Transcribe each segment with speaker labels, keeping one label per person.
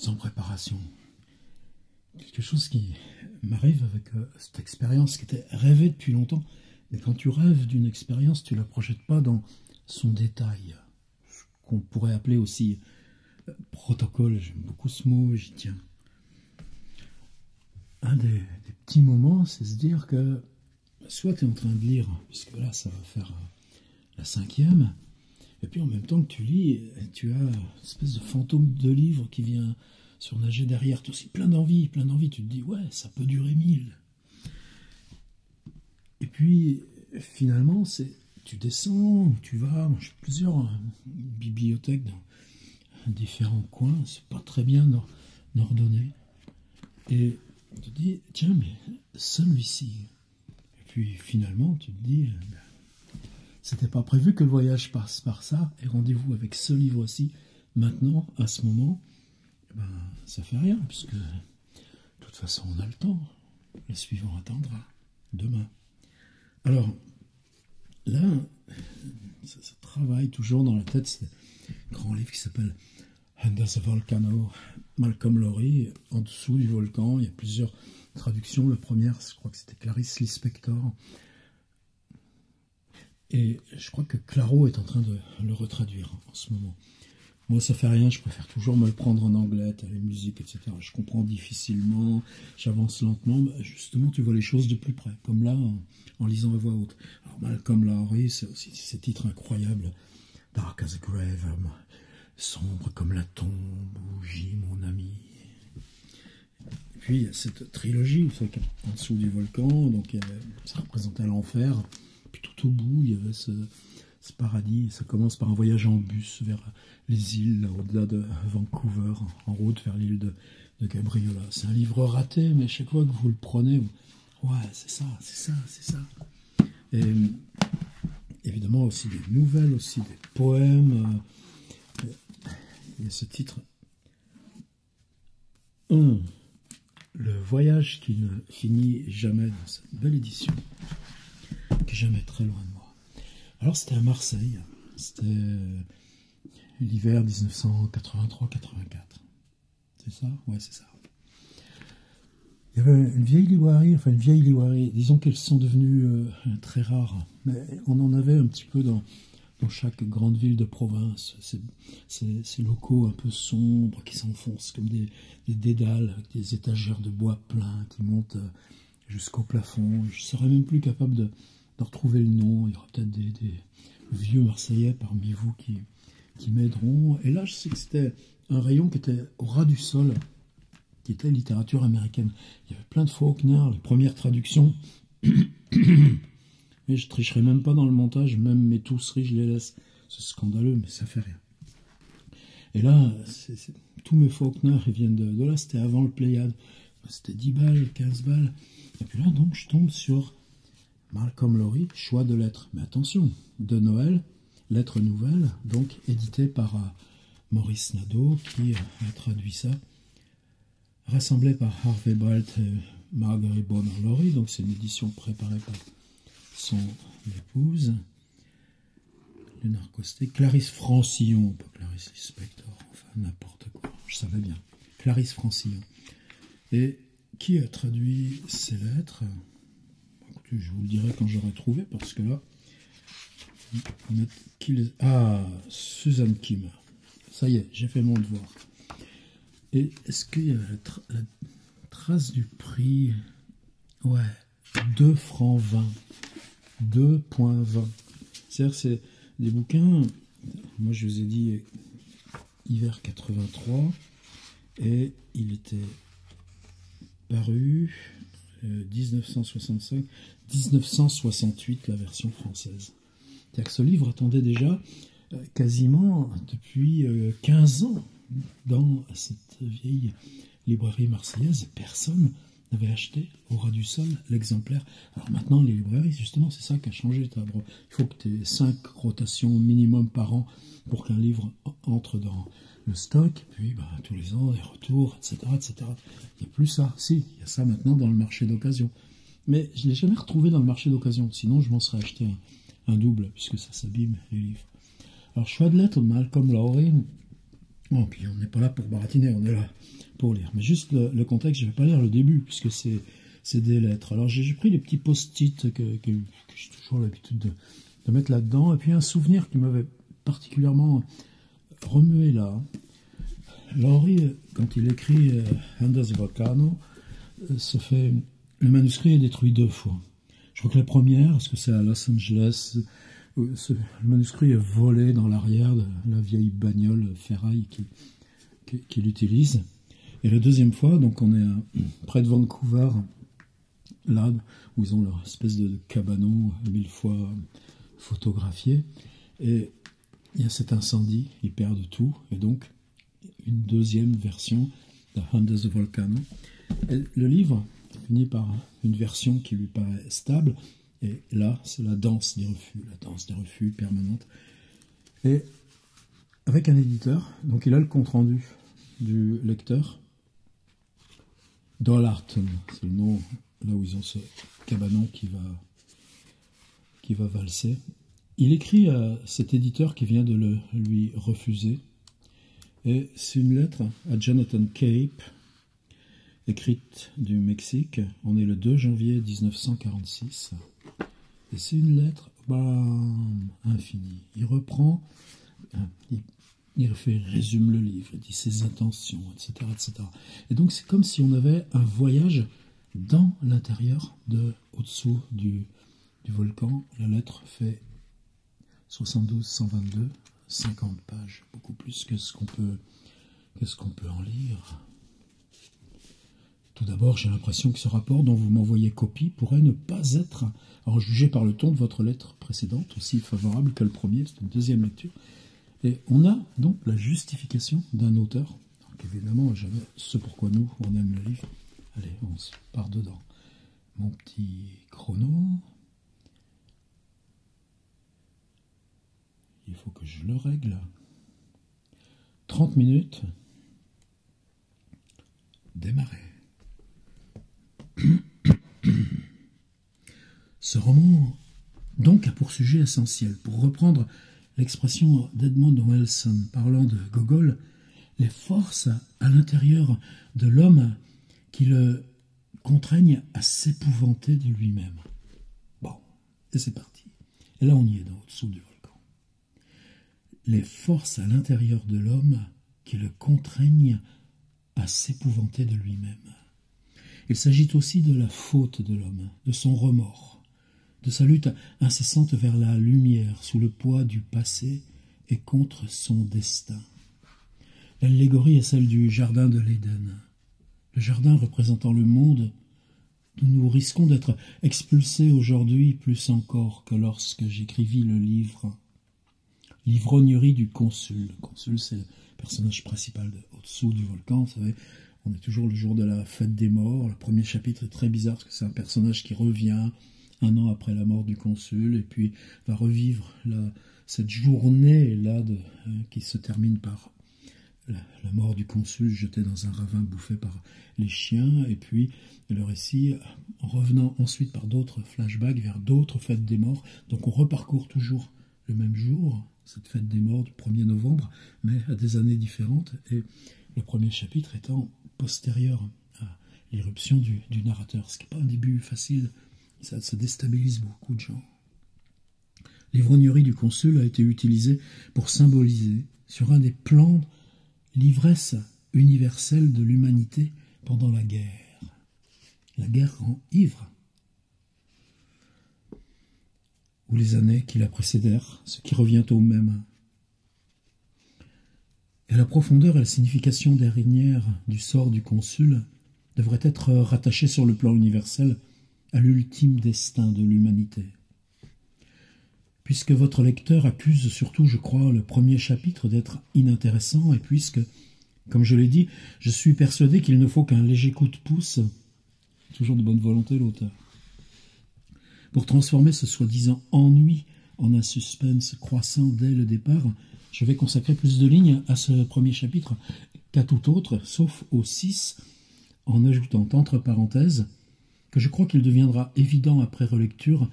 Speaker 1: sans préparation. Quelque chose qui m'arrive avec cette expérience qui était rêvée depuis longtemps. Et quand tu rêves d'une expérience, tu ne la projettes pas dans son détail, ce qu'on pourrait appeler aussi protocole. J'aime beaucoup ce mot, j'y tiens. Un des petits moments, c'est se dire que soit tu es en train de lire, puisque là ça va faire la 5e, et puis en même temps que tu lis, tu as une espèce de fantôme de livre qui vient surnager derrière. Tu as aussi plein d'envie, tu te dis ouais, ça peut durer 1000. Et puis finalement, tu descends, tu vas, j'ai plusieurs bibliothèques dans différents coins, c'est pas très bien ordonné. Et tu te dis, tiens, mais celui-ci. Et puis finalement, tu te dis, c'était pas prévu que le voyage passe par ça, et rendez-vous avec ce livre-ci, maintenant, à ce moment, ça fait rien, puisque de toute façon, on a le temps. Le suivant attendra, demain. Alors, là, ça travaille toujours dans la tête, c'est un grand livre qui s'appelle Under the Volcano, Malcolm Lowry. En dessous du volcan, il y a plusieurs traductions. La première, je crois que c'était Clarice Lispector. Et je crois que Claro est en train de le retraduire en ce moment. Moi, ça fait rien, je préfère toujours me le prendre en anglais, t'as les musiques, etc. Je comprends difficilement, j'avance lentement. Justement, tu vois les choses de plus près, comme là, en lisant à voix haute. Alors, Malcolm Lowry, c'est aussi ces titres incroyables. Dark as a grave, sombre comme la tombe, bougie, mon ami. Et puis, il y a cette trilogie, vous savez, en dessous du volcan, donc ça représentait l'enfer. Puis tout au bout, il y avait ce paradis. Ça commence par un voyage en bus vers les îles, là, au-delà de Vancouver, en route vers l'île de Gabriola. C'est un livre raté, mais chaque fois que vous le prenez, ouais, c'est ça. Et évidemment aussi des nouvelles, aussi des poèmes. Il y a ce titre. Le voyage qui ne finit jamais, dans cette belle édition, qui est jamais très loin de moi. Alors c'était à Marseille, c'était l'hiver 1983-84. C'est ça? Ouais, c'est ça. Il y avait une vieille librairie, disons qu'elles sont devenues très rares, mais on en avait un petit peu dans chaque grande ville de province, ces locaux un peu sombres qui s'enfoncent comme des dédales avec des étagères de bois pleins qui montent jusqu'au plafond. Je ne serais même plus capable de retrouver le nom. Il y aura peut-être des vieux Marseillais parmi vous qui m'aideront. Et là, je sais que c'était un rayon qui était au ras du sol, qui était littérature américaine. Il y avait plein de Faulkner, les premières traductions. Mais je tricherai même pas dans le montage, même mes tousseries, je les laisse. C'est scandaleux, mais ça fait rien. Et là, tous mes Faulkner, ils viennent de là. C'était avant le Pléiade. C'était 10 balles, 15 balles. Et puis là, donc, je tombe sur Malcolm Lowry, Choix de lettres. Mais attention, de Noël, lettres nouvelles, donc édité par Maurice Nadeau, qui a traduit ça, rassemblé par Harvey Brelt et Marguerite Bonheur-Lowry. Donc c'est une édition préparée par son épouse, Léonard Costet, Clarisse Francillon, pas Clarisse Lispector, enfin n'importe quoi, je savais bien, Clarisse Francillon. Et qui a traduit ces lettres? Écoutez, je vous le dirai quand j'aurai trouvé, parce que là, Suzanne Kim. Ça y est, j'ai fait mon devoir. Et est-ce qu'il y a la trace du prix? Ouais, 2 francs 20. 2,20. C'est-à-dire, c'est des bouquins, moi je vous ai dit hiver 83, et il était paru 1968, la version française. C'est-à-dire que ce livre attendait déjà quasiment depuis 15 ans dans cette vieille librairie marseillaise, et personne n'avait acheté au ras du sol l'exemplaire. Alors maintenant, les librairies, justement, c'est ça qui a changé. Il faut que tu aies 5 rotations minimum par an pour qu'un livre entre dans le stock, puis tous les ans, des retours, etc. Il n'y a plus ça. Si, il y a ça maintenant dans le marché d'occasion. Mais je ne l'ai jamais retrouvé dans le marché d'occasion. Sinon, je m'en serais acheté un double, puisque ça s'abîme, les livres. Alors, Choix de lettres, Malcolm Lowry, Bon, puis on n'est pas là pour baratiner, on est là pour lire. Mais juste le contexte, je ne vais pas lire le début, puisque c'est des lettres. Alors j'ai pris les petits post-it que j'ai toujours l'habitude de mettre là-dedans, et puis un souvenir qui m'avait particulièrement remué là. Laurie, quand il écrit Under the Volcano, le manuscrit est détruit 2 fois. Je crois que la première, parce que c'est à Los Angeles, le manuscrit est volé dans l'arrière de la vieille bagnole ferraille qu'il utilise. Et la deuxième fois, donc on est près de Vancouver, là où ils ont leur espèce de cabanon 1000 fois photographié. Et il y a cet incendie, ils perdent tout. Et donc, une deuxième version de Under the Volcano. Et le livre finit par une version qui lui paraît stable. Et là, c'est la danse des refus permanente. Et avec un éditeur, donc il a le compte-rendu du lecteur. Dollarton, c'est le nom, là où ils ont ce cabanon qui va valser. Il écrit à cet éditeur qui vient de le lui refuser. Et c'est une lettre à Jonathan Cape, écrite du Mexique. On est le 2 janvier 1946. Et c'est une lettre infinie. Il reprend, il résume le livre, il dit ses intentions, etc., etc. Et donc c'est comme si on avait un voyage dans l'intérieur au-dessous du volcan. La lettre fait 72, 122, 50 pages, beaucoup plus que ce qu'on peut en lire. Tout d'abord, j'ai l'impression que ce rapport dont vous m'envoyez copie pourrait ne pas être, alors jugé par le ton de votre lettre précédente, aussi favorable que le premier, c'est une deuxième lecture. Et on a donc la justification d'un auteur. Donc évidemment, j'avais ce pourquoi nous, on aime le livre. Allez, on se part dedans. Mon petit chrono. Il faut que je le règle. 30 minutes. Démarrer. Ce roman, donc, a pour sujet essentiel, pour reprendre l'expression d'Edmund Wilson parlant de Gogol, les forces à l'intérieur de l'homme qui le contraignent à s'épouvanter de lui-même. Bon, et c'est parti. Et là, on y est, au-dessous du volcan. Les forces à l'intérieur de l'homme qui le contraignent à s'épouvanter de lui-même. Il s'agit aussi de la faute de l'homme, de son remords, de sa lutte incessante vers la lumière sous le poids du passé et contre son destin. L'allégorie est celle du jardin de l'Éden, le jardin représentant le monde d'où nous risquons d'être expulsés aujourd'hui plus encore que lorsque j'écrivis le livre. L'ivrognerie du consul. Le consul, c'est le personnage principal au-dessous du volcan, vous savez. On est toujours le jour de la fête des morts. Le premier chapitre est très bizarre parce que c'est un personnage qui revient 1 an après la mort du consul et puis va revivre cette journée-là qui se termine par la mort du consul jeté dans un ravin bouffé par les chiens. Et puis le récit en revenant ensuite par d'autres flashbacks vers d'autres fêtes des morts. Donc on reparcourt toujours le même jour, cette fête des morts du 1er novembre, mais à des années différentes. Et le premier chapitre étant postérieur à l'irruption du narrateur, ce qui n'est pas un début facile, ça déstabilise beaucoup de gens. L'ivrognerie du consul a été utilisée pour symboliser, sur un des plans, l'ivresse universelle de l'humanité pendant la guerre. La guerre rend ivre. Ou les années qui la précédèrent, ce qui revient au même. Et la profondeur et la signification dernière du sort du consul devraient être rattachées sur le plan universel à l'ultime destin de l'humanité. Puisque votre lecteur accuse surtout, je crois, le premier chapitre d'être inintéressant, et puisque, comme je l'ai dit, je suis persuadé qu'il ne faut qu'un léger coup de pouce, toujours de bonne volonté l'auteur, pour transformer ce soi-disant ennui en un suspense croissant dès le départ, je vais consacrer plus de lignes à ce premier chapitre qu'à tout autre, sauf au 6, en ajoutant entre parenthèses que je crois qu'il deviendra évident après relecture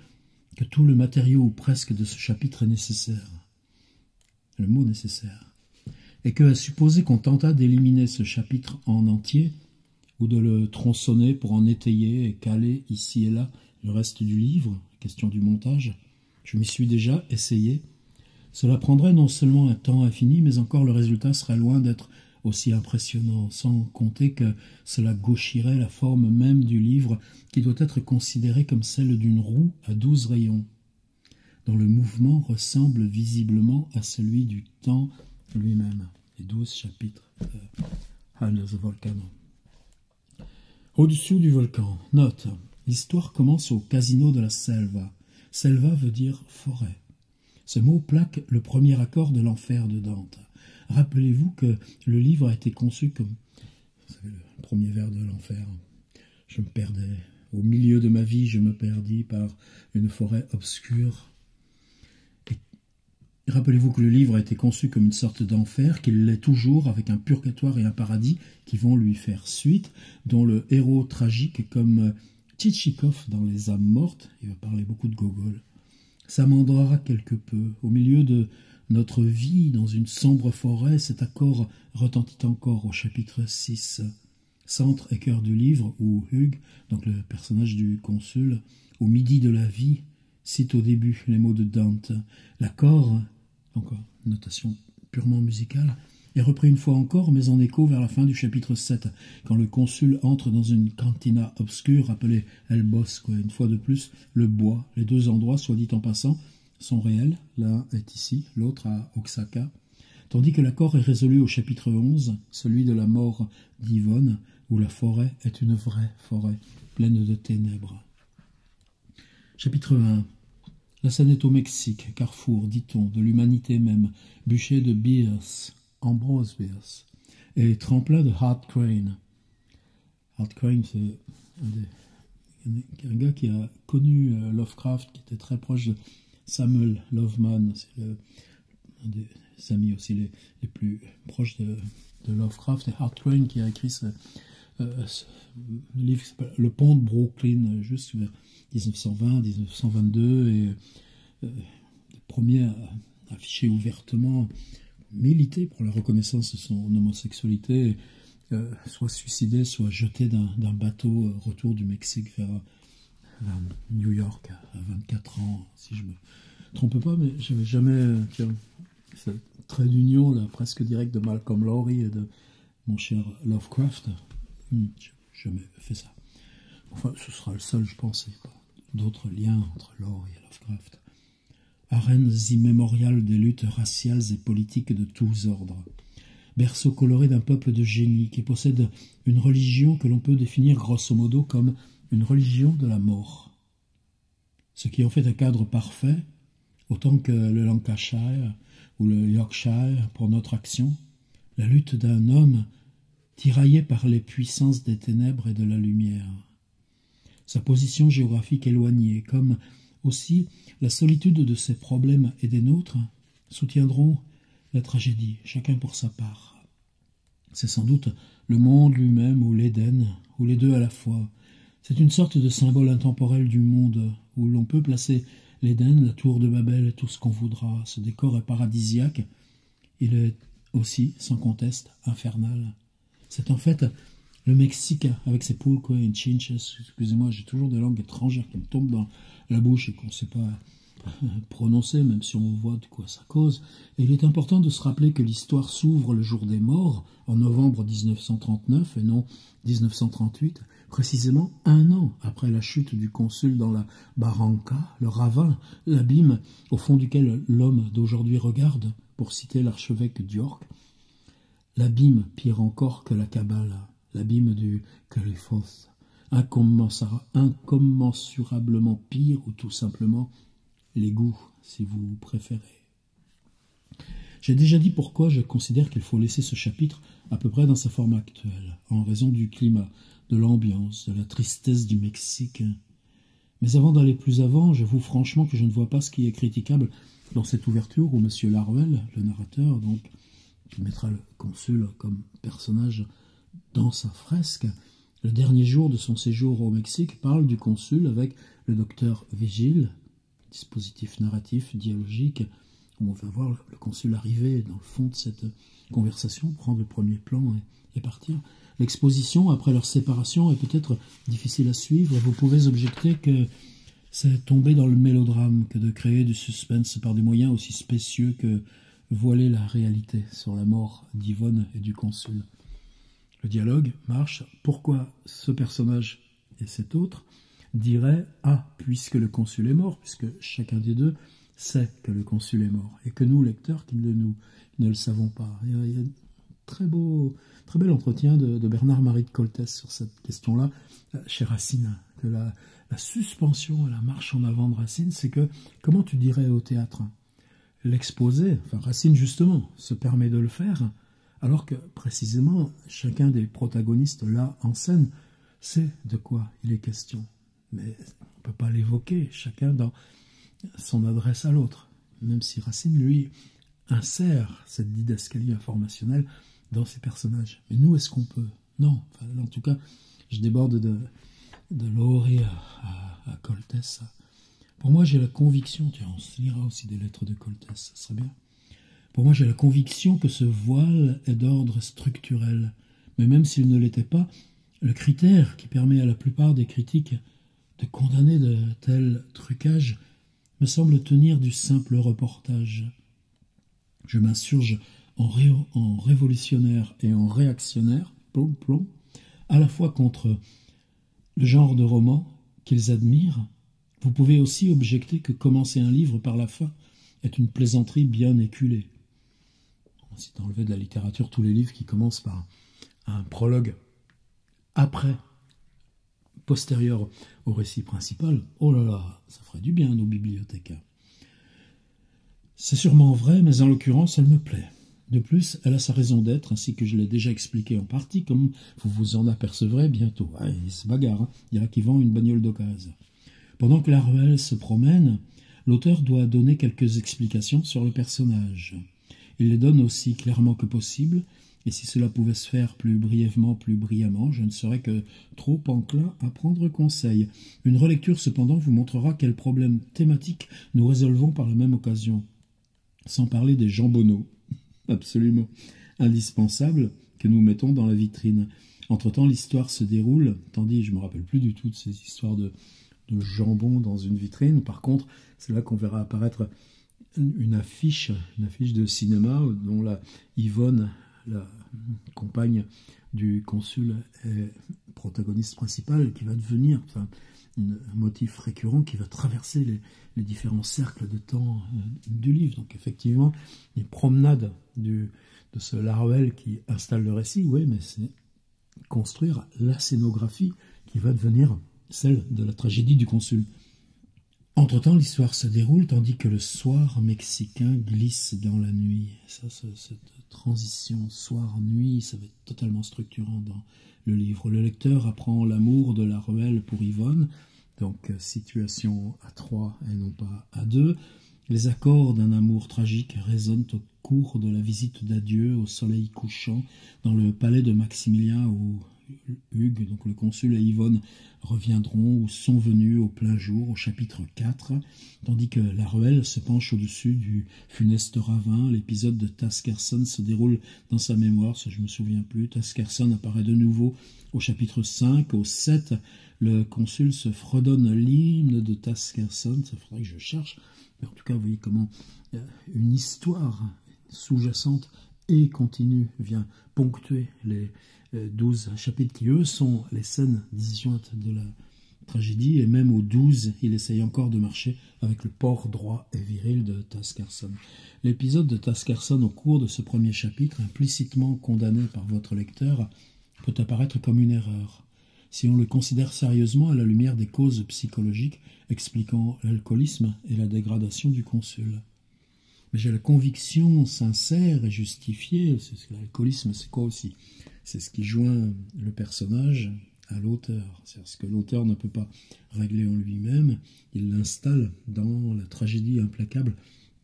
Speaker 1: que tout le matériau ou presque de ce chapitre est nécessaire. Le mot nécessaire. et que, à supposer qu'on tentât d'éliminer ce chapitre en entier, ou de le tronçonner pour en étayer et caler ici et là le reste du livre, question du montage, je m'y suis déjà essayé, cela prendrait non seulement un temps infini, mais encore le résultat serait loin d'être aussi impressionnant, sans compter que cela gauchirait la forme même du livre qui doit être considérée comme celle d'une roue à 12 rayons, dont le mouvement ressemble visiblement à celui du temps lui-même. Les 12 chapitres de Under the Volcano. Au-dessous du volcan, note, l'histoire commence au casino de la Selva. Selva veut dire forêt. Ce mot plaque le premier accord de l'enfer de Dante. Rappelez-vous que le livre a été conçu comme, vous savez, le premier vers de l'enfer. Je me perdais. Au milieu de ma vie, je me perdis par une forêt obscure. Et rappelez-vous que le livre a été conçu comme une sorte d'enfer, qu'il l'est toujours, avec un purgatoire et un paradis qui vont lui faire suite, dont le héros tragique, comme Tchitchikov dans Les âmes mortes, il va parler beaucoup de Gogol, s'amendera quelque peu. Au milieu de notre vie, dans une sombre forêt, cet accord retentit encore au chapitre 6. Centre et cœur du livre, où Hugues, donc le personnage du consul, au midi de la vie, cite au début les mots de Dante. L'accord, donc notation purement musicale, est repris une fois encore, mais en écho vers la fin du chapitre 7, quand le consul entre dans une cantina obscure appelée El Bosco. Une fois de plus, le bois. Les deux endroits, soit dit en passant, sont réels. L'un est ici, l'autre à Oaxaca. Tandis que l'accord est résolu au chapitre 11, celui de la mort d'Yvonne, où la forêt est une vraie forêt, pleine de ténèbres. Chapitre 1. La scène est au Mexique, carrefour, dit-on, de l'humanité même, bûcher de Bierce, Ambrose Bierce, et tremplin de Hart Crane. Hart Crane, c'est un gars qui a connu Lovecraft, qui était très proche de Samuel Loveman, c'est un des amis aussi les plus proches de Lovecraft, et Hart Crane qui a écrit ce livre qui s'appelle Le pont de Brooklyn, juste vers 1920-1922, et le premier à afficher ouvertement, militer pour la reconnaissance de son homosexualité, soit suicidé, soit jeté d'un bateau retour du Mexique vers New York à 24 ans, si je me trompe pas, mais j'avais jamais ce trait d'union là, presque direct de Malcolm Lowry et de mon cher Lovecraft. J'ai jamais fait ça. Enfin, ce sera le seul, je pense. Il y a d'autres liens entre Lowry et Lovecraft. Arènes immémoriales des luttes raciales et politiques de tous ordres. Berceau coloré d'un peuple de génie qui possède une religion que l'on peut définir grosso modo comme une religion de la mort. Ce qui en fait un cadre parfait, autant que le Lancashire ou le Yorkshire pour notre action, la lutte d'un homme tiraillé par les puissances des ténèbres et de la lumière. Sa position géographique éloignée, comme aussi la solitude de ses problèmes et des nôtres, soutiendront la tragédie, chacun pour sa part. C'est sans doute le monde lui-même ou l'Éden, ou les deux à la fois. C'est une sorte de symbole intemporel du monde, où l'on peut placer l'Éden, la tour de Babel et tout ce qu'on voudra. Ce décor est paradisiaque, il est aussi, sans conteste, infernal. C'est en fait le Mexique avec ses pulco et chinches. Excusez-moi, j'ai toujours des langues étrangères qui me tombent dans la bouche et qu'on ne sait pas prononcer, même si on voit de quoi ça cause. Et il est important de se rappeler que l'histoire s'ouvre le jour des morts, en novembre 1939 et non 1938, précisément un an après la chute du consul dans la Barranca, le ravin, l'abîme au fond duquel l'homme d'aujourd'hui regarde, pour citer l'archevêque d'York. L'abîme pire encore que la Kabbale, l'abîme du Kalifoth, incommensurablement pire ou tout simplement l'égout, si vous préférez. J'ai déjà dit pourquoi je considère qu'il faut laisser ce chapitre à peu près dans sa forme actuelle, en raison du climat, de l'ambiance, de la tristesse du Mexique. Mais avant d'aller plus avant, j'avoue franchement que je ne vois pas ce qui est critiquable dans cette ouverture où M. Laruelle, le narrateur, donc, qui mettra le consul comme personnage dans sa fresque, le dernier jour de son séjour au Mexique, parle du consul avec le docteur Vigile, dispositif narratif, dialogique, On va voir le consul arriver dans le fond de cette conversation, prendre le premier plan et partir. L'exposition, après leur séparation, est peut-être difficile à suivre, et vous pouvez objecter que c'est tomber dans le mélodrame que de créer du suspense par des moyens aussi spécieux que voiler la réalité sur la mort d'Yvonne et du consul. Le dialogue marche. Pourquoi ce personnage et cet autre diraient « Ah, puisque le consul est mort », puisque chacun des deux sait que le consul est mort, et que nous, lecteurs, qui ne le savons pas. Il y a un très bel entretien de Bernard-Marie de Coltès sur cette question-là, chez Racine, que la suspension et la marche en avant de Racine, c'est que, comment tu dirais au théâtre, l'exposé, enfin Racine justement, se permet de le faire, alors que précisément chacun des protagonistes là en scène sait de quoi il est question. Mais on ne peut pas l'évoquer, chacun dans son adresse à l'autre, même si Racine, lui, insère cette didascalie informationnelle dans ses personnages. Mais nous, est-ce qu'on peut? Non, enfin, en tout cas, je déborde de Lauré à Coltès. Pour moi, j'ai la conviction, tiens, on se lira aussi des lettres de Coltès, ça serait bien. Pour moi, j'ai la conviction que ce voile est d'ordre structurel. Mais même s'il ne l'était pas, le critère qui permet à la plupart des critiques de condamner de tels trucages me semble tenir du simple reportage. Je m'insurge en révolutionnaire et en réactionnaire, plomb, à la fois contre le genre de roman qu'ils admirent. Vous pouvez aussi objecter que commencer un livre par la fin est une plaisanterie bien éculée. Si tu enlevé de la littérature tous les livres qui commencent par un prologue postérieur au récit principal, oh là là, ça ferait du bien à nos bibliothécaires. C'est sûrement vrai, mais en l'occurrence, elle me plaît. De plus, elle a sa raison d'être, ainsi que je l'ai déjà expliqué en partie, comme vous vous en apercevrez bientôt. Ah, il se bagarre, il dirait qu'il vend une bagnole d'occasion. Pendant que la ruelle se promène, l'auteur doit donner quelques explications sur le personnage. Il les donne aussi clairement que possible, et si cela pouvait se faire plus brièvement, plus brillamment, je ne serais que trop enclin à prendre conseil. Une relecture, cependant, vous montrera quels problèmes thématiques nous résolvons par la même occasion. Sans parler des jambonneaux, absolument indispensables, que nous mettons dans la vitrine. Entre-temps, l'histoire se déroule, tandis je ne me rappelle plus du tout de ces histoires de jambon dans une vitrine. Par contre, c'est là qu'on verra apparaître une affiche de cinéma dont la Yvonne, la compagne du consul, est protagoniste principale, qui va devenir un motif récurrent qui va traverser les différents cercles de temps du livre. Donc effectivement, les promenades de ce Laruelle qui installe le récit, oui, mais c'est construire la scénographie qui va devenir celle de la tragédie du consul. Entre-temps, l'histoire se déroule tandis que le soir mexicain glisse dans la nuit. Ça, cette transition soir-nuit, ça va être totalement structurant dans le livre. Le lecteur apprend l'amour de Laruelle pour Yvonne, donc situation à 3 et non pas à 2. Les accords d'un amour tragique résonnent au cours de la visite d'adieu au soleil couchant dans le palais de Maximilien où Hugues, donc le consul, et Yvonne reviendront ou sont venus au plein jour au chapitre 4, tandis que Laruelle se penche au-dessus du funeste ravin. L'épisode de Taskerson se déroule dans sa mémoire, ça je me souviens plus. Taskerson apparaît de nouveau au chapitre 5. Au 7, le consul se fredonne l'hymne de Taskerson, ça faudrait que je cherche, mais en tout cas vous voyez comment une histoire sous-jacente et continue vient ponctuer les 12 chapitres qui, eux, sont les scènes disjointes de la tragédie, et même au 12, il essaye encore de marcher avec le port droit et viril de Taskerson. L'épisode de Taskerson au cours de ce premier chapitre, implicitement condamné par votre lecteur, peut apparaître comme une erreur, si on le considère sérieusement à la lumière des causes psychologiques expliquant l'alcoolisme et la dégradation du consul. Mais j'ai la conviction sincère et justifiée, c'est ce que l'alcoolisme, c'est quoi aussi? C'est ce qui joint le personnage à l'auteur. C'est ce que l'auteur ne peut pas régler en lui-même, il l'installe dans la tragédie implacable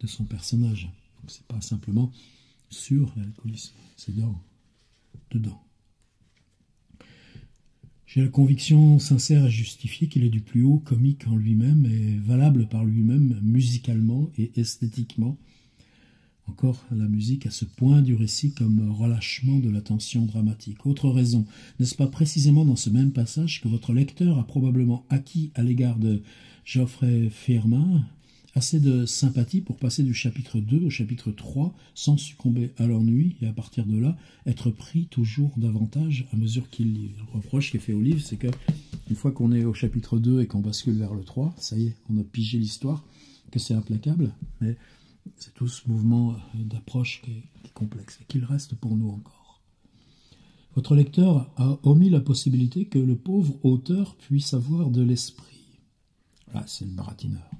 Speaker 1: de son personnage. Donc c'est pas simplement sur l'alcoolisme, c'est dedans. J'ai la conviction sincère et justifiée qu'il est du plus haut comique en lui-même et valable par lui-même musicalement et esthétiquement. Encore la musique à ce point du récit comme relâchement de la tension dramatique. Autre raison, n'est-ce pas précisément dans ce même passage que votre lecteur a probablement acquis à l'égard de Geoffrey Firmin assez de sympathie pour passer du chapitre 2 au chapitre 3 sans succomber à l'ennui et à partir de là être pris toujours davantage à mesure qu'il lit. Le reproche qui est fait au livre, c'est que une fois qu'on est au chapitre 2 et qu'on bascule vers le 3, ça y est, on a pigé l'histoire, que c'est implacable, mais c'est tout ce mouvement d'approche qui est complexe et qu'il reste pour nous encore. Votre lecteur a omis la possibilité que le pauvre auteur puisse avoir de l'esprit. Là, c'est le baratineur.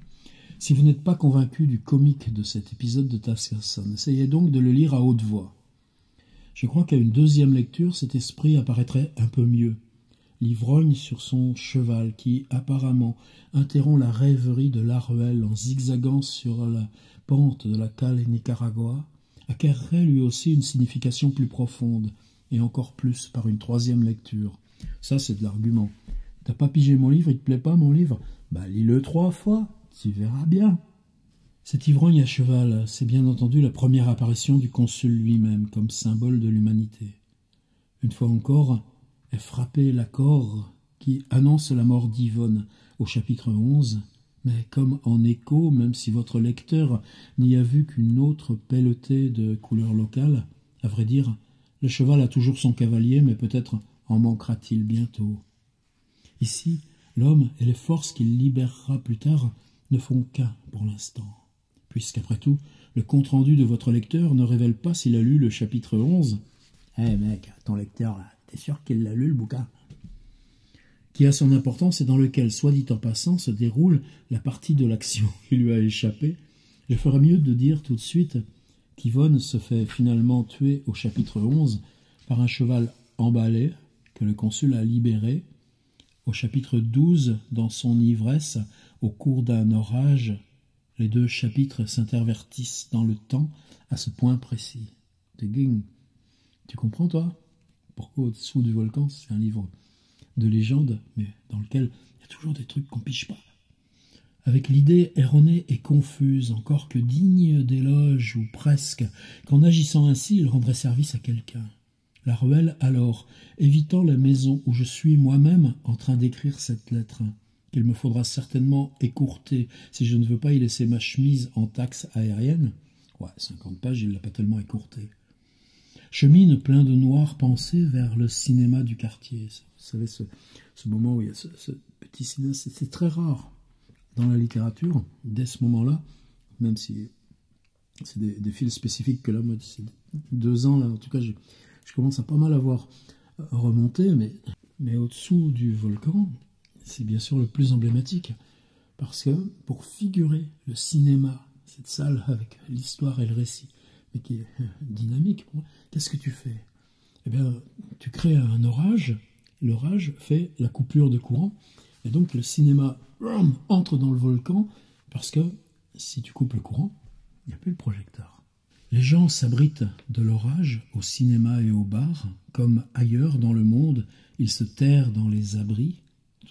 Speaker 1: Si vous n'êtes pas convaincu du comique de cet épisode de Tasiasson, essayez donc de le lire à haute voix. Je crois qu'à une deuxième lecture, cet esprit apparaîtrait un peu mieux. L'ivrogne sur son cheval qui, apparemment, interrompt la rêverie de Laruelle en zigzagant sur la pente de la cale Nicaragua, acquerrait lui aussi une signification plus profonde, et encore plus par une troisième lecture. Ça, c'est de l'argument. T'as pas pigé mon livre, il te plaît pas mon livre? Bah, lis-le 3 fois. Tu verras bien. Cet ivrogne à cheval, c'est bien entendu la première apparition du consul lui-même comme symbole de l'humanité. Une fois encore, est frappé l'accord qui annonce la mort d'Yvonne au chapitre 11, mais comme en écho, même si votre lecteur n'y a vu qu'une autre pelletée de couleur locale, à vrai dire, le cheval a toujours son cavalier, mais peut-être en manquera-t-il bientôt. Ici, l'homme et les forces qu'il libérera plus tard ne font qu'un pour l'instant, puisqu'après tout, le compte-rendu de votre lecteur ne révèle pas s'il a lu le chapitre 11. Eh mec, ton lecteur, là, t'es sûr qu'il l'a lu le bouquin? Qui a son importance et dans lequel, soit dit en passant, se déroule la partie de l'action qui lui a échappé. Je ferais mieux de dire tout de suite qu'Yvonne se fait finalement tuer au chapitre 11 par un cheval emballé que le consul a libéré, au chapitre 12, dans son ivresse, au cours d'un orage, les deux chapitres s'intervertissent dans le temps à ce point précis. Tu comprends, toi? Pourquoi Au-dessous du volcan, c'est un livre de légende, mais dans lequel il y a toujours des trucs qu'on pige pas. Avec l'idée erronée et confuse, encore que digne d'éloge ou presque, qu'en agissant ainsi, il rendrait service à quelqu'un. Laruelle, alors, évitant la maison où je suis moi-même en train d'écrire cette lettre, qu'il me faudra certainement écourter si je ne veux pas y laisser ma chemise en taxe aérienne. Ouais, 50 pages, il l'a pas tellement écourté. Chemine plein de noires pensées vers le cinéma du quartier. Vous savez, ce moment où il y a ce petit cinéma, c'est très rare dans la littérature, dès ce moment-là, même si c'est des fils spécifiques que là, moi, c'est 2 ans, là, en tout cas, je commence à pas mal avoir remonté, mais au-dessous du volcan, c'est bien sûr le plus emblématique, parce que pour figurer le cinéma, cette salle avec l'histoire et le récit, mais qui est dynamique, qu'est-ce que tu fais? Eh bien, tu crées un orage, l'orage fait la coupure de courant, et donc le cinéma entre dans le volcan, parce que si tu coupes le courant, il n'y a plus le projecteur. Les gens s'abritent de l'orage au cinéma et au bar, comme ailleurs dans le monde, ils se terrent dans les abris.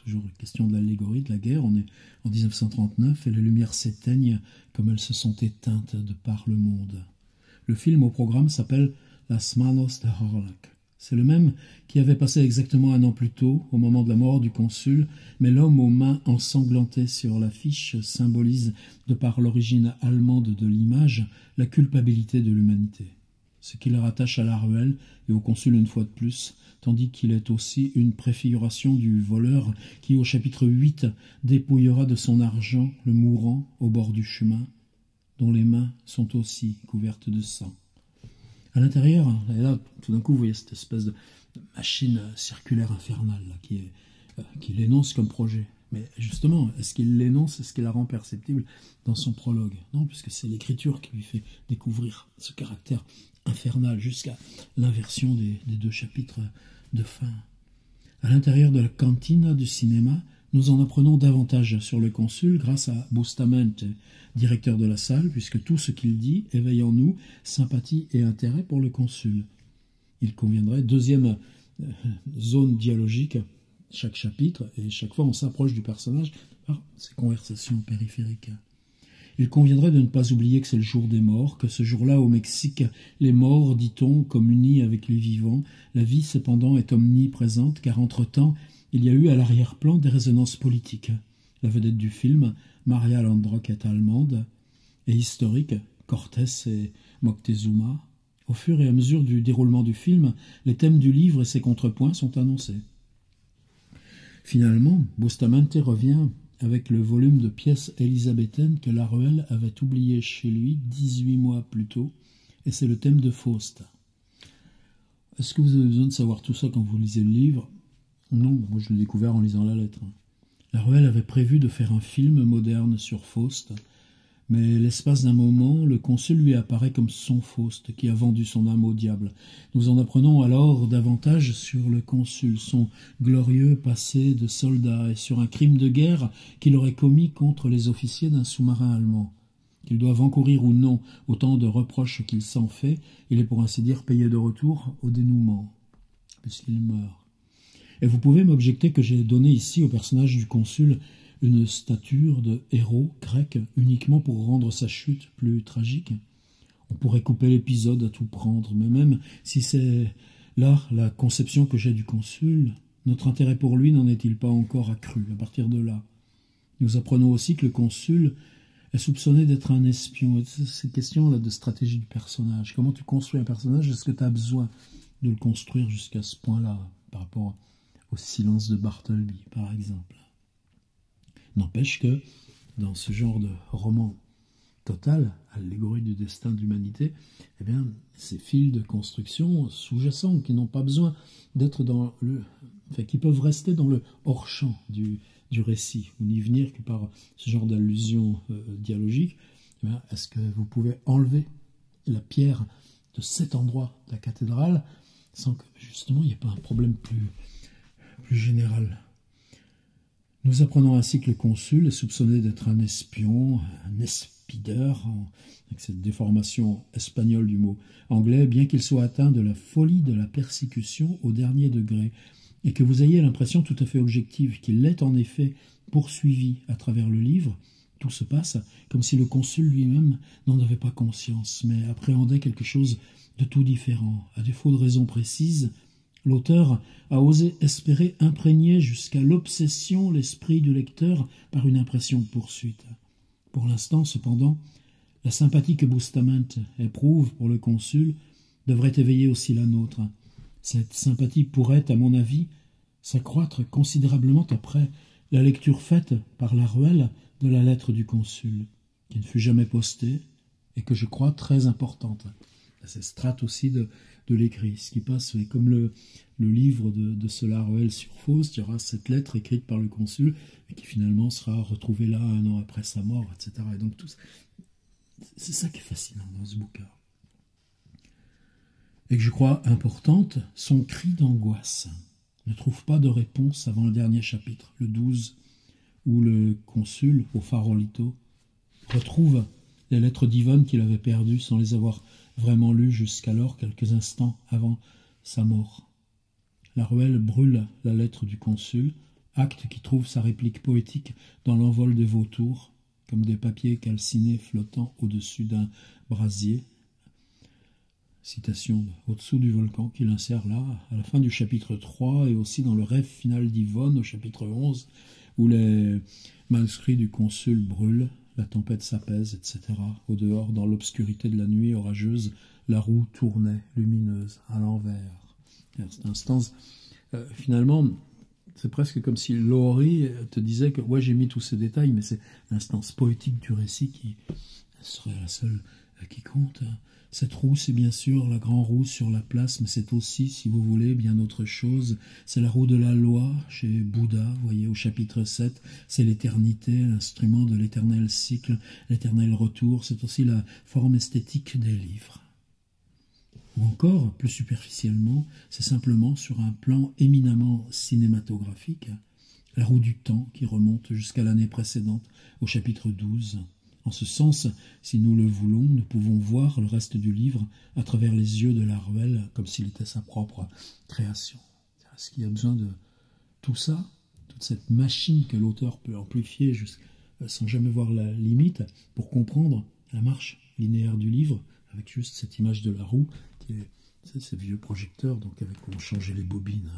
Speaker 1: Toujours une question de l'allégorie de la guerre. On est en 1939 et les lumières s'éteignent comme elles se sont éteintes de par le monde. Le film au programme s'appelle Las Manos de Harlech. C'est le même qui avait passé exactement 1 an plus tôt, au moment de la mort du consul, mais l'homme aux mains ensanglantées sur l'affiche symbolise, de par l'origine allemande de l'image, la culpabilité de l'humanité. Ce qui le rattache à Laruelle et au consul une fois de plus, tandis qu'il est aussi une préfiguration du voleur qui, au chapitre 8, dépouillera de son argent le mourant au bord du chemin, dont les mains sont aussi couvertes de sang. À l'intérieur, et là, tout d'un coup, vous voyez cette espèce de machine circulaire infernale là, qui l'énonce comme projet. Mais justement, est-ce qu'il l'énonce, est-ce qu'il la rend perceptible dans son prologue? Non, puisque c'est l'écriture qui lui fait découvrir ce caractère infernal jusqu'à l'inversion des 2 chapitres de fin. À l'intérieur de la cantina du cinéma, nous en apprenons davantage sur le consul grâce à Bustamante, directeur de la salle, puisque tout ce qu'il dit éveille en nous sympathie et intérêt pour le consul. Il conviendrait, deuxième zone dialogique, chaque chapitre, et chaque fois on s'approche du personnage par ces conversations périphériques. Il conviendrait de ne pas oublier que c'est le jour des morts, que ce jour-là, au Mexique, les morts, dit-on, communient avec les vivants. La vie, cependant, est omniprésente, car entre-temps, il y a eu à l'arrière-plan des résonances politiques. La vedette du film, Maria Landrock, est allemande, et historique, Cortés et Moctezuma. Au fur et à mesure du déroulement du film, les thèmes du livre et ses contrepoints sont annoncés. Finalement, Bustamante revient avec le volume de pièces élisabéthaines que Laruelle avait oublié chez lui 18 mois plus tôt, et c'est le thème de Faust. Est-ce que vous avez besoin de savoir tout ça quand vous lisez le livre? Non, moi je l'ai découvert en lisant la lettre. Laruelle avait prévu de faire un film moderne sur Faust, mais l'espace d'un moment, le consul lui apparaît comme son Faust, qui a vendu son âme au diable. Nous en apprenons alors davantage sur le consul, son glorieux passé de soldat, et sur un crime de guerre qu'il aurait commis contre les officiers d'un sous-marin allemand. Qu'ils doivent encourir ou non autant de reproches qu'il s'en fait, il est pour ainsi dire payé de retour au dénouement, puisqu'il meurt. Et vous pouvez m'objecter que j'ai donné ici au personnage du consul une stature de héros grec uniquement pour rendre sa chute plus tragique. On pourrait couper l'épisode à tout prendre, mais même si c'est là la conception que j'ai du consul, notre intérêt pour lui n'en est-il pas encore accru à partir de là? Nous apprenons aussi que le consul est soupçonné d'être un espion. Cette question-là de stratégie du personnage, comment tu construis un personnage, est-ce que tu as besoin de le construire jusqu'à ce point-là, par rapport au silence de Bartleby, par exemple? N'empêche que, dans ce genre de roman total, allégorie du destin de l'humanité, eh bien, ces fils de construction sous-jacents qui n'ont pas besoin d'être dans le... Enfin, qui peuvent rester dans le hors-champ du récit, ou n'y venir que par ce genre d'allusion dialogique, eh bien, est-ce que vous pouvez enlever la pierre de cet endroit de la cathédrale sans que, justement, il n'y ait pas un problème plus général? Nous apprenons ainsi que le consul est soupçonné d'être un espion, un espideur, avec cette déformation espagnole du mot anglais, bien qu'il soit atteint de la folie de la persécution au dernier degré, et que vous ayez l'impression tout à fait objective qu'il l'est en effet poursuivi à travers le livre. Tout se passe comme si le consul lui-même n'en avait pas conscience, mais appréhendait quelque chose de tout différent. À défaut de raisons précises, l'auteur a osé espérer imprégner jusqu'à l'obsession l'esprit du lecteur par une impression de poursuite. Pour l'instant, cependant, la sympathie que Bustamante éprouve pour le consul devrait éveiller aussi la nôtre. Cette sympathie pourrait, à mon avis, s'accroître considérablement après la lecture faite par Laruelle de la lettre du consul, qui ne fut jamais postée et que je crois très importante. C'est strates aussi de l'écrit. Ce qui passe, comme le livre de ce Laruelle sur Faust, il y aura cette lettre écrite par le consul et qui finalement sera retrouvée là 1 an après sa mort, etc. Et donc tout c'est ça qui est fascinant dans ce bouquin. Et que je crois importante, son cri d'angoisse ne trouve pas de réponse avant le dernier chapitre, le 12, où le consul, au Farolito, retrouve les lettres d'Yvonne qu'il avait perdues sans les avoir vraiment lues jusqu'alors, quelques instants avant sa mort. Laruelle brûle la lettre du consul, acte qui trouve sa réplique poétique dans l'envol des vautours, comme des papiers calcinés flottant au-dessus d'un brasier. Citation au-dessous du volcan qu'il insère là, à la fin du chapitre 3 et aussi dans le rêve final d'Yvonne au chapitre 11, où les manuscrits du consul brûlent, la tempête s'apaise, etc. Au dehors, dans l'obscurité de la nuit orageuse, la roue tournait, lumineuse, à l'envers. Cette instance, finalement, c'est presque comme si Laurie te disait que ouais, j'ai mis tous ces détails, mais c'est l'instance poétique du récit qui serait la seule qui compte. Cette roue, c'est bien sûr la grande roue sur la place, mais c'est aussi, si vous voulez, bien autre chose. C'est la roue de la loi chez Bouddha, vous voyez, au chapitre 7. C'est l'éternité, l'instrument de l'éternel cycle, l'éternel retour. C'est aussi la forme esthétique des livres. Ou encore, plus superficiellement, c'est simplement sur un plan éminemment cinématographique, la roue du temps qui remonte jusqu'à l'année précédente, au chapitre 12. En ce sens, si nous le voulons, nous pouvons voir le reste du livre à travers les yeux de Laruelle, comme s'il était sa propre création. Est-ce qu'il y a besoin de tout ça, toute cette machine que l'auteur peut amplifier sans jamais voir la limite, pour comprendre la marche linéaire du livre, avec juste cette image de la roue, qui est ces vieux projecteurs, donc avec où on changeait les bobines.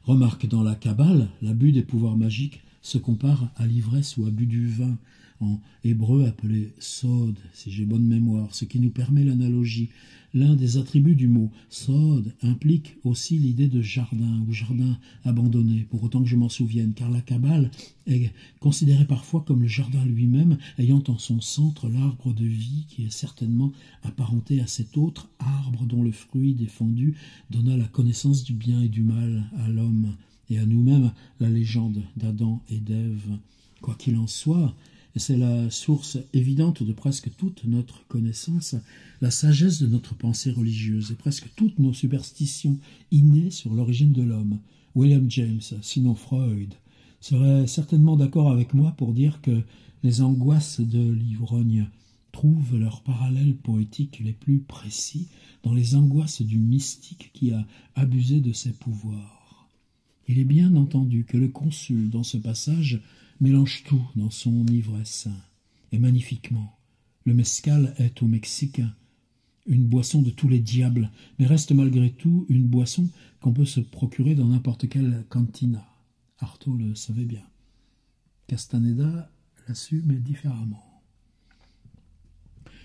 Speaker 1: Remarque, dans la Kabbale, l'abus des pouvoirs magiques se compare à l'ivresse ou abus du vin, en hébreu appelé sod, si j'ai bonne mémoire, ce qui nous permet l'analogie. L'un des attributs du mot sod implique aussi l'idée de jardin ou jardin abandonné, pour autant que je m'en souvienne, car la Kabbale est considérée parfois comme le jardin lui-même, ayant en son centre l'arbre de vie qui est certainement apparenté à cet autre arbre dont le fruit défendu donna la connaissance du bien et du mal à l'homme et à nous-mêmes, la légende d'Adam et d'Ève. Quoi qu'il en soit, et c'est la source évidente de presque toute notre connaissance, la sagesse de notre pensée religieuse et presque toutes nos superstitions innées sur l'origine de l'homme. William James, sinon Freud, serait certainement d'accord avec moi pour dire que les angoisses de l'ivrogne trouvent leurs parallèles poétiques les plus précis dans les angoisses du mystique qui a abusé de ses pouvoirs. Il est bien entendu que le consul, dans ce passage, mélange tout dans son ivresse, et magnifiquement. Le mezcal est au Mexique une boisson de tous les diables, mais reste malgré tout une boisson qu'on peut se procurer dans n'importe quelle cantina. Artaud le savait bien. Castaneda l'a su, mais différemment.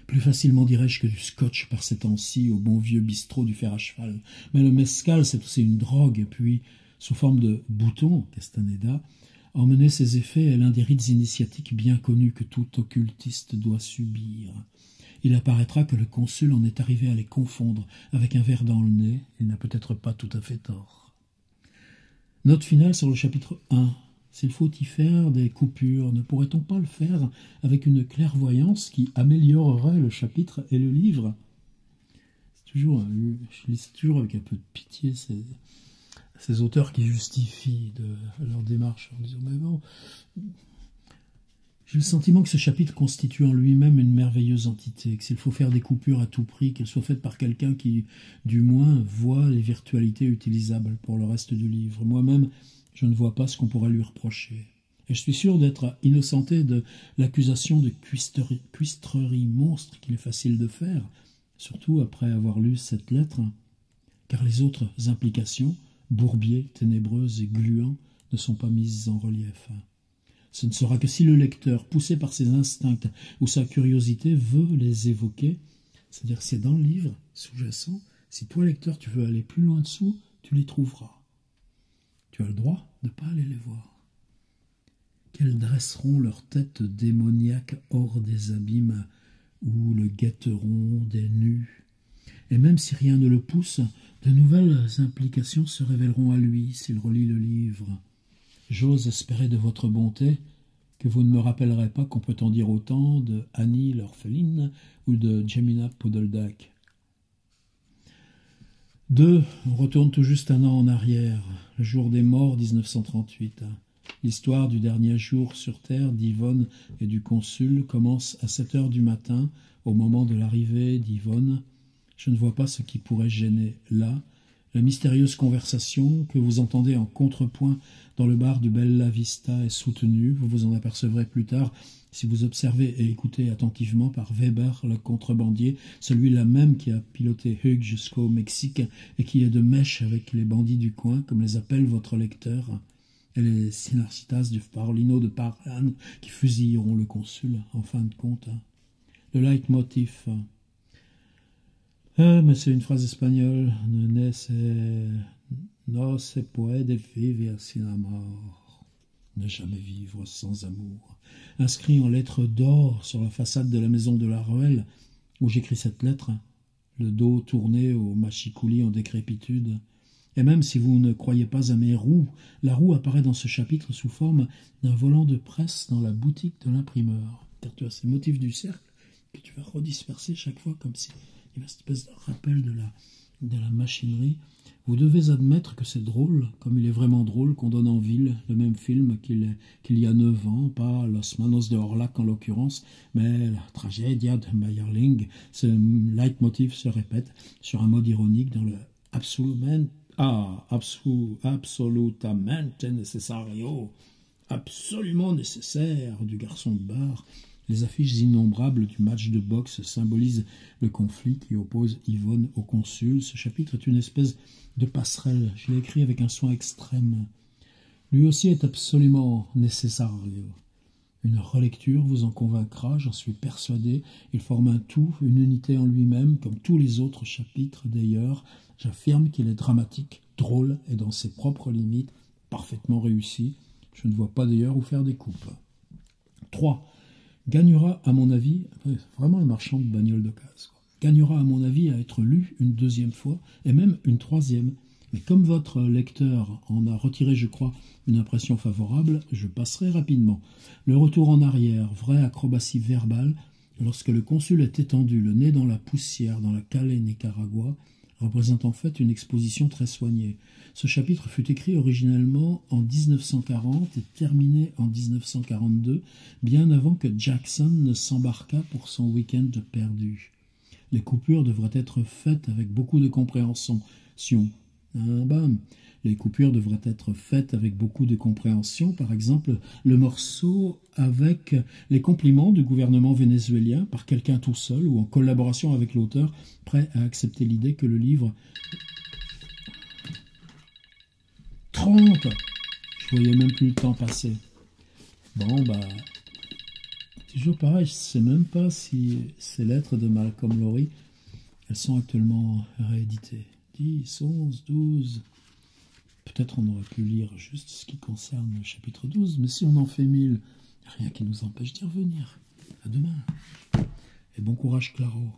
Speaker 1: Plus facilement, dirais-je, que du scotch par ces temps-ci au bon vieux bistrot du fer à cheval. Mais le mezcal, c'est aussi une drogue, puis, sous forme de bouton, Castaneda, emmener ses effets est l'un des rites initiatiques bien connus que tout occultiste doit subir. Il apparaîtra que le consul en est arrivé à les confondre avec un verre dans le nez. Il n'a peut-être pas tout à fait tort. Note finale sur le chapitre 1. S'il faut y faire des coupures, ne pourrait-on pas le faire avec une clairvoyance qui améliorerait le chapitre et le livre? Je lis toujours avec un peu de pitié ces auteurs qui justifient de leur démarche en disant « mais bon, j'ai le sentiment que ce chapitre constitue en lui-même une merveilleuse entité, que s'il faut faire des coupures à tout prix, qu'elles soient faites par quelqu'un qui, du moins, voit les virtualités utilisables pour le reste du livre. Moi-même, je ne vois pas ce qu'on pourrait lui reprocher. Et je suis sûr d'être innocenté de l'accusation de cuistrerie monstre qu'il est facile de faire, surtout après avoir lu cette lettre, car les autres implications, Bourbier, ténébreuses et gluants, ne sont pas mises en relief. Ce ne sera que si le lecteur, poussé par ses instincts ou sa curiosité, veut les évoquer, c'est-à-dire si c'est dans le livre, sous-jacent, si toi, lecteur, tu veux aller plus loin dessous, tu les trouveras. Tu as le droit de ne pas aller les voir. Qu'elles dresseront leurs têtes démoniaques hors des abîmes où le guetteront des nus. Et même si rien ne le pousse, de nouvelles implications se révéleront à lui s'il relit le livre. J'ose espérer de votre bonté que vous ne me rappellerez pas qu'on peut en dire autant de Annie l'orpheline ou de Jemina Puddleduck. 2. On retourne tout juste un an en arrière, le jour des morts 1938. L'histoire du dernier jour sur Terre d'Yvonne et du consul commence à 7 heures du matin, au moment de l'arrivée d'Yvonne. Je ne vois pas ce qui pourrait gêner là. La mystérieuse conversation que vous entendez en contrepoint dans le bar du Bella Vista est soutenue. Vous vous en apercevrez plus tard si vous observez et écoutez attentivement par Weber, le contrebandier, celui-là même qui a piloté Hugh jusqu'au Mexique et qui est de mèche avec les bandits du coin, comme les appelle votre lecteur, et les Sinarcitas du Paolino de Parlan qui fusilleront le consul, en fin de compte. Le leitmotiv. Mais c'est une phrase espagnole. No se puede vivir sin amor. Ne jamais vivre sans amour. Inscrit en lettres d'or sur la façade de la maison de la Ruelle, où j'écris cette lettre, le dos tourné au machicoulis en décrépitude. Et même si vous ne croyez pas à mes roues, la roue apparaît dans ce chapitre sous forme d'un volant de presse dans la boutique de l'imprimeur. Car tu as ces motifs du cercle que tu vas redisperser chaque fois comme si il y a une espèce de rappel de la machinerie. Vous devez admettre que c'est drôle, comme il est vraiment drôle qu'on donne en ville le même film qu'il y a 9 ans, pas Los Manos de Orlac en l'occurrence, mais la Tragedia de Meyerling. Ce leitmotiv se répète sur un mode ironique dans le absolutamente necessario absolument nécessaire du garçon de bar. Les affiches innombrables du match de boxe symbolisent le conflit qui oppose Yvonne au consul. Ce chapitre est une espèce de passerelle. Je l'ai écrit avec un soin extrême. Lui aussi est absolument nécessaire. Une relecture vous en convaincra, j'en suis persuadé. Il forme un tout, une unité en lui-même, comme tous les autres chapitres d'ailleurs. J'affirme qu'il est dramatique, drôle et dans ses propres limites, parfaitement réussi. Je ne vois pas d'ailleurs où faire des coupes. 3. Gagnera, à mon avis, vraiment le marchand de bagnoles d'occasion, gagnera, à mon avis, à être lu une deuxième fois, et même une troisième. Mais comme votre lecteur en a retiré, je crois, une impression favorable, je passerai rapidement. Le retour en arrière, vraie acrobatie verbale, lorsque le consul est étendu, le nez dans la poussière, dans la Cale Nicaragua, représente en fait une exposition très soignée. Ce chapitre fut écrit originellement en 1940 et terminé en 1942, bien avant que Jackson ne s'embarquât pour son week-end perdu. Les coupures devraient être faites avec beaucoup de compréhension. Les coupures devraient être faites avec beaucoup de compréhension. Par exemple, le morceau avec les compliments du gouvernement vénézuélien par quelqu'un tout seul ou en collaboration avec l'auteur, prêt à accepter l'idée que le livre... 30 ! Je voyais même plus le temps passer. Bon, toujours pareil, je ne sais même pas si ces lettres de Malcolm Lowry, elles sont actuellement rééditées. 10, 11, 12... Peut-être on aurait pu lire juste ce qui concerne le chapitre 12, mais si on en fait 1000, rien qui nous empêche d'y revenir. À demain. Et bon courage, Claro.